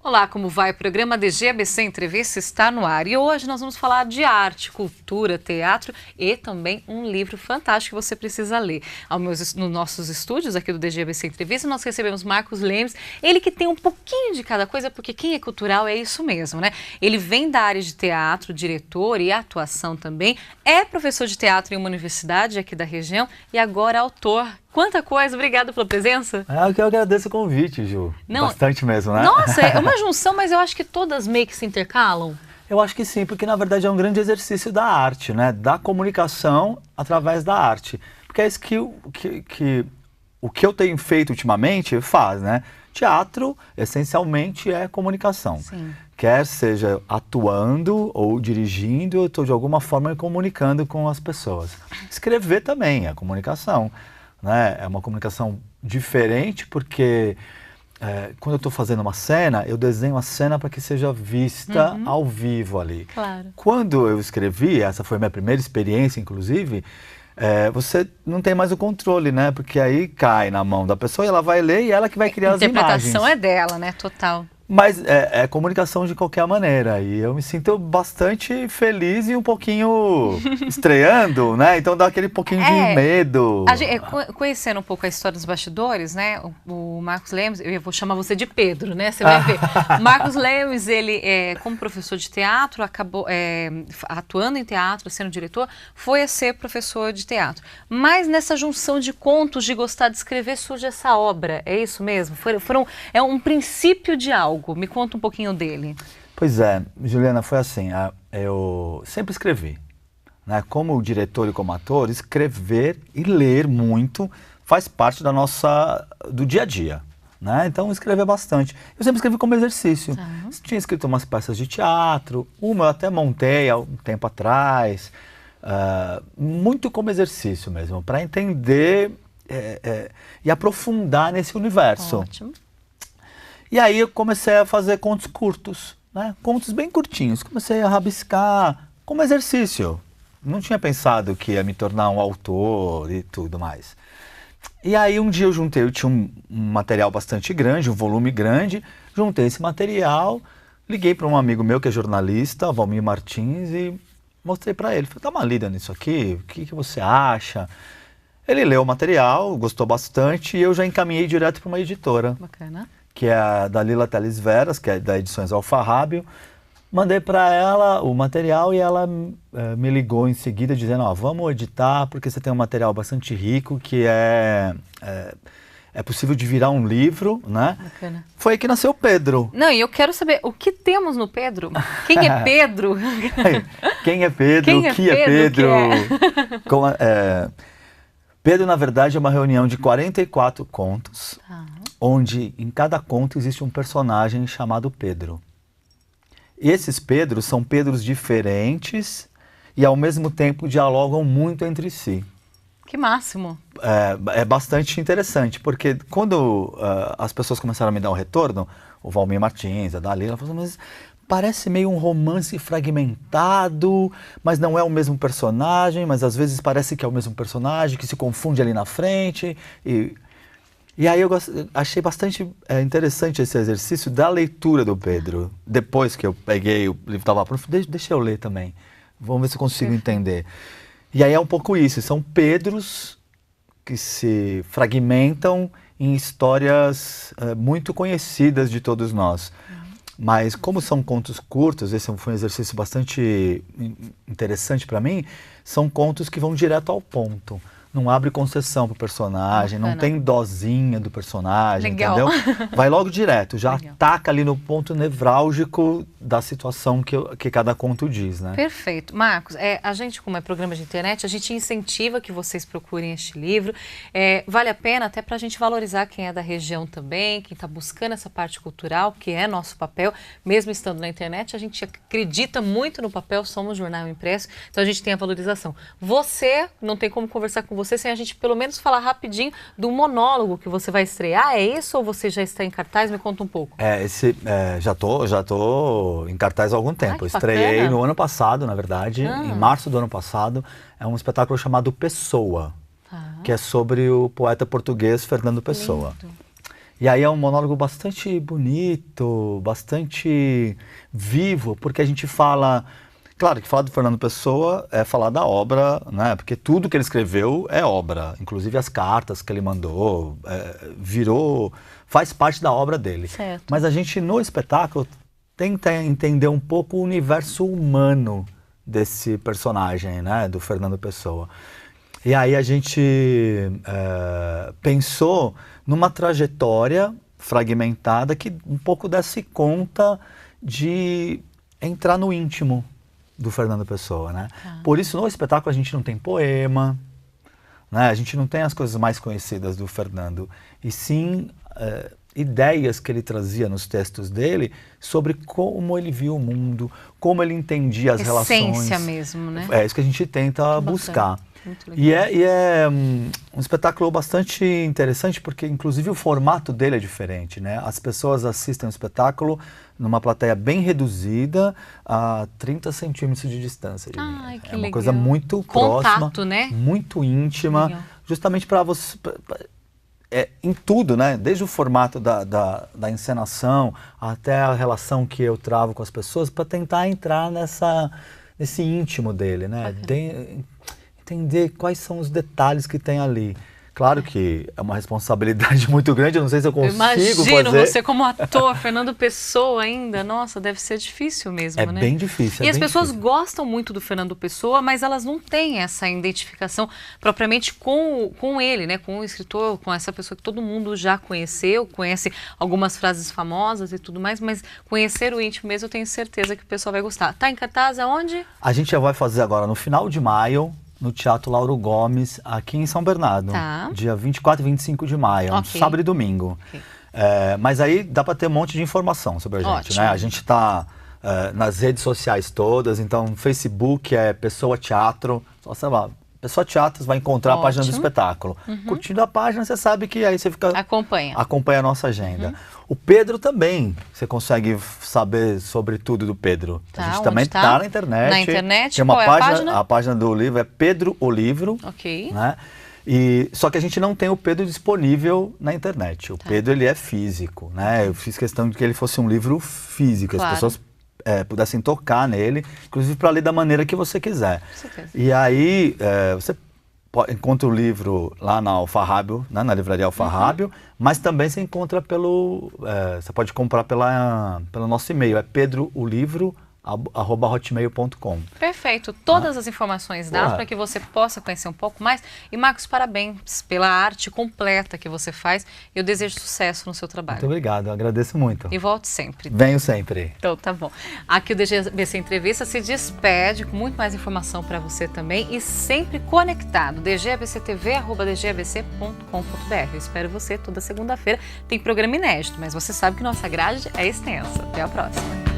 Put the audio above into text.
Olá, como vai? O programa DGABC Entrevista está no ar e hoje nós vamos falar de arte, cultura, teatro e também um livro fantástico que você precisa ler. Nos nossos estúdios aqui do DGABC Entrevista nós recebemos Marcos Lemes, ele que tem um pouquinho de cada coisa, porque quem é cultural é isso mesmo, né? Ele vem da área de teatro, diretor e atuação também, é professor de teatro em uma universidade aqui da região e agora autor. Quanta coisa, obrigada pela presença. Eu agradeço o convite, Ju. Não, bastante mesmo, né? Nossa, é uma junção, mas eu acho que todas meio que se intercalam. Eu acho que sim, porque na verdade é um grande exercício da arte, né? Da comunicação através da arte. Porque é isso que o que eu tenho feito ultimamente faz, né? Teatro, essencialmente, é comunicação. Sim. Quer seja atuando ou dirigindo, eu estou de alguma forma comunicando com as pessoas. Escrever também é comunicação. Né? É uma comunicação diferente porque quando eu estou fazendo uma cena, eu desenho a cena para que seja vista ao vivo ali. Claro. Quando eu escrevi, essa foi a minha primeira experiência, inclusive, você não tem mais o controle, né? Porque aí cai na mão da pessoa e ela vai ler e ela que vai criar as imagens. A interpretação é dela, né? Total. Mas é comunicação de qualquer maneira e eu me sinto bastante feliz e um pouquinho estreando, né? Então dá aquele pouquinho de medo. Conhecendo um pouco a história dos bastidores, né? O Marcos Lemes, eu vou chamar você de Pedro, né? Você vai ver. Marcos Lemes, ele, como professor de teatro, acabou atuando em teatro, sendo diretor, foi a ser professor de teatro. Mas nessa junção de contos, de gostar de escrever, surge essa obra. É isso mesmo? É um princípio de algo. Me conta um pouquinho dele. Pois é, Juliana, foi assim, eu sempre escrevi, né? Como diretor e como ator, escrever e ler muito faz parte do dia a dia, né? Então escrever bastante. Eu sempre escrevi como exercício. Tinha escrito umas peças de teatro, uma eu até montei há um tempo atrás, muito como exercício mesmo, para entender e aprofundar nesse universo. Ótimo. E aí eu comecei a fazer contos curtos, né? Contos bem curtinhos. Comecei a rabiscar como exercício. Não tinha pensado que ia me tornar um autor e tudo mais. E aí um dia eu tinha um material bastante grande, um volume grande, juntei esse material, liguei para um amigo meu que é jornalista, Valmir Martins, e mostrei para ele. Falei, dá uma lida nisso aqui, o que você acha? Ele leu o material, gostou bastante e eu já encaminhei direto para uma editora. Bacana. Que é a Dalila Teles Veras, que é da Edições Alfarrábio. Mandei para ela o material e ela me ligou em seguida dizendo, vamos editar porque você tem um material bastante rico que é possível de virar um livro, né? Bacana. Foi aí que nasceu o Pedro. Não, e eu quero saber o que temos no Pedro. Quem é Pedro? Quem é Pedro? O que é Pedro? Pedro, na verdade, é uma reunião de 44 contos. Onde em cada conto existe um personagem chamado Pedro. E esses Pedros são Pedros diferentes e ao mesmo tempo dialogam muito entre si. Que máximo! É bastante interessante, porque quando as pessoas começaram a me dar um retorno, o Valmir Martins, a Dalila, falaram, mas parece meio um romance fragmentado, mas não é o mesmo personagem, mas às vezes parece que é o mesmo personagem, que se confunde ali na frente. E aí eu achei bastante interessante esse exercício da leitura do Pedro. Depois que eu peguei o livro, estava pronto, deixa eu ler também. Vamos ver se eu consigo entender. E aí é um pouco isso, são Pedros que se fragmentam em histórias muito conhecidas de todos nós. Mas como são contos curtos, esse foi um exercício bastante interessante para mim, são contos que vão direto ao ponto. Não abre concessão pro personagem, não tem dosinha do personagem, entendeu? Vai logo direto, já ataca ali no ponto nevrálgico da situação que cada conto diz, né? Perfeito. Marcos, a gente, como é programa de internet, a gente incentiva que vocês procurem este livro. Vale a pena até para a gente valorizar quem é da região também, quem está buscando essa parte cultural, que é nosso papel, mesmo estando na internet, a gente acredita muito no papel, somos jornal impresso, então a gente tem a valorização. Você, não tem como conversar com você sem a gente pelo menos falar rapidinho do monólogo que você vai estrear, é isso ou você já está em cartaz? Me conta um pouco. Já tô em cartaz há algum tempo. Estreiei bacana. No ano passado, na verdade, em março do ano passado. É um espetáculo chamado Pessoa, que é sobre o poeta português Fernando Pessoa. Lindo. E aí é um monólogo bastante bonito, bastante vivo, porque a gente fala... Claro que falar do Fernando Pessoa é falar da obra, né? Porque tudo que ele escreveu é obra. Inclusive as cartas que ele mandou, faz parte da obra dele. Certo. Mas a gente, no espetáculo, tenta entender um pouco o universo humano desse personagem, né? Do Fernando Pessoa. E aí a gente pensou numa trajetória fragmentada que um pouco desse conta de entrar no íntimo do Fernando Pessoa, né? Por isso, no espetáculo, a gente não tem poema, né? A gente não tem as coisas mais conhecidas do Fernando, e sim ideias que ele trazia nos textos dele sobre como ele via o mundo, como ele entendia as relações. Essência mesmo, né? É isso que a gente tenta buscar. E é um espetáculo bastante interessante, porque inclusive o formato dele é diferente, né? As pessoas assistem o espetáculo numa plateia bem reduzida, a 30 centímetros de distância. Ai, que é uma legal. coisa muito Contato, próxima, né? muito íntima, Legal. justamente para você... em tudo, né? Desde o formato da encenação até a relação que eu travo com as pessoas, para tentar entrar nesse íntimo dele, né? Entender quais são os detalhes que tem ali. Claro que é uma responsabilidade muito grande, eu não sei se eu consigo Imagino fazer. você como ator, Fernando Pessoa ainda, nossa, deve ser difícil mesmo, né? É bem difícil. E as pessoas gostam muito do Fernando Pessoa, mas elas não têm essa identificação propriamente com ele, né? Com o escritor, com essa pessoa que todo mundo já conheceu, conhece algumas frases famosas e tudo mais, mas conhecer o íntimo mesmo, eu tenho certeza que o pessoal vai gostar. Tá em cartaz aonde? A gente já vai fazer agora no final de maio, no Teatro Lauro Gomes, aqui em São Bernardo. Tá. Dia 24 e 25 de maio, um sábado e domingo. Okay. Mas aí dá para ter um monte de informação sobre a gente, Ótimo. né? A gente está nas redes sociais todas, então no Facebook é Pessoa Teatro, só sei lá, Pessoa Teatro, você vai encontrar a página do espetáculo. Curtindo a página, você sabe que aí você fica... Acompanha a nossa agenda. O Pedro também, você consegue saber sobre tudo do Pedro. Tá, a gente também está na internet. Na internet, tem uma qual é a página? A página do livro é Pedro o Livro. Ok. Né? Só que a gente não tem o Pedro disponível na internet. O Pedro, ele é físico, né? Eu fiz questão de que ele fosse um livro físico, Claro. as pessoas pudessem tocar nele, inclusive para ler da maneira que você quiser. Com certeza. E aí, você encontra o livro lá na Alfarrábio, né, na livraria Alfarrábio, mas também você encontra você pode comprar pelo nosso e-mail, é pedroolivro@hotmail.com. Perfeito. Todas as informações dadas para que você possa conhecer um pouco mais. E, Marcos, parabéns pela arte completa que você faz. Eu desejo sucesso no seu trabalho. Muito obrigado, eu agradeço muito. E volte sempre. Venho sempre. Então, tá bom. Aqui o DGBC Entrevista se despede com muito mais informação para você também e sempre conectado. dgbctv@dgbc.com.br. Eu espero você toda segunda-feira. Tem programa inédito, mas você sabe que nossa grade é extensa. Até a próxima.